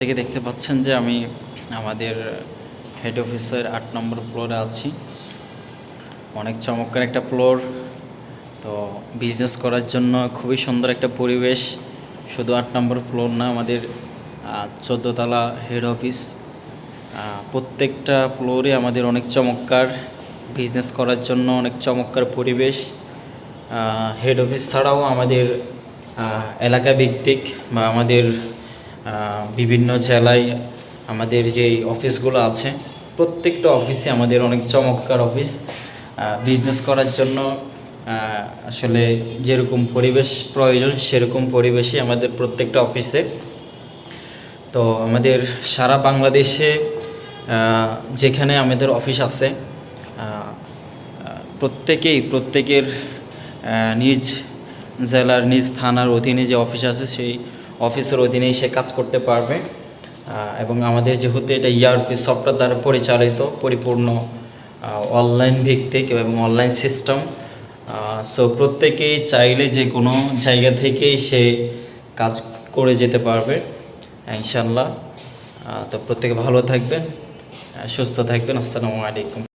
থেকে দেখতে পাচ্ছেন যে আমি আমাদের হেড অফিসের ৮ নম্বর ফ্লোরে আছি। অনেক চমৎকার একটা ফ্লোর। তো বিজনেস করার জন্য খুবই সুন্দর একটা পরিবেশ। শুধু ৮ নম্বর ফ্লোর না, আমাদের 14 তলা হেড অফিস। প্রত্যেকটা ফ্লোরে আমাদের অনেক চমৎকার বিজনেস করার জন্য অনেক চমৎকার পরিবেশ। হেড অফিস ছাড়াও আমাদের এলাকা ভিত্তিক বা আমাদের বিভিন্ন জেলায় আমাদের যেই অফিসগুলো আছে, প্রত্যেকটা অফিসে আমাদের অনেক চমৎকার অফিস। বিজনেস করার জন্য আসলে যেরকম পরিবেশ প্রয়োজন সেরকম পরিবেশই আমাদের প্রত্যেকটা অফিসে। তো আমাদের সারা বাংলাদেশে যেখানে আমাদের অফিস আছে, প্রত্যেকের নিজ জেলার নিজ থানার অধীনে যে অফিস আছে সেই অফিসের অধীনেই সে কাজ করতে পারবে। এবং আমাদের যেহেতু এটা ERP সফটওয়্যার দ্বারা পরিচালিত, পরিপূর্ণ অনলাইন ভিত্তিক এবং অনলাইন সিস্টেম। সো প্রত্যেকেই চাইলে যে কোনো জায়গা থেকেই সে কাজ করে যেতে পারবে ইনশাল্লাহ। তো প্রত্যেকে ভালো থাকবেন, সুস্থ থাকবেন। আসসালামু আলাইকুম।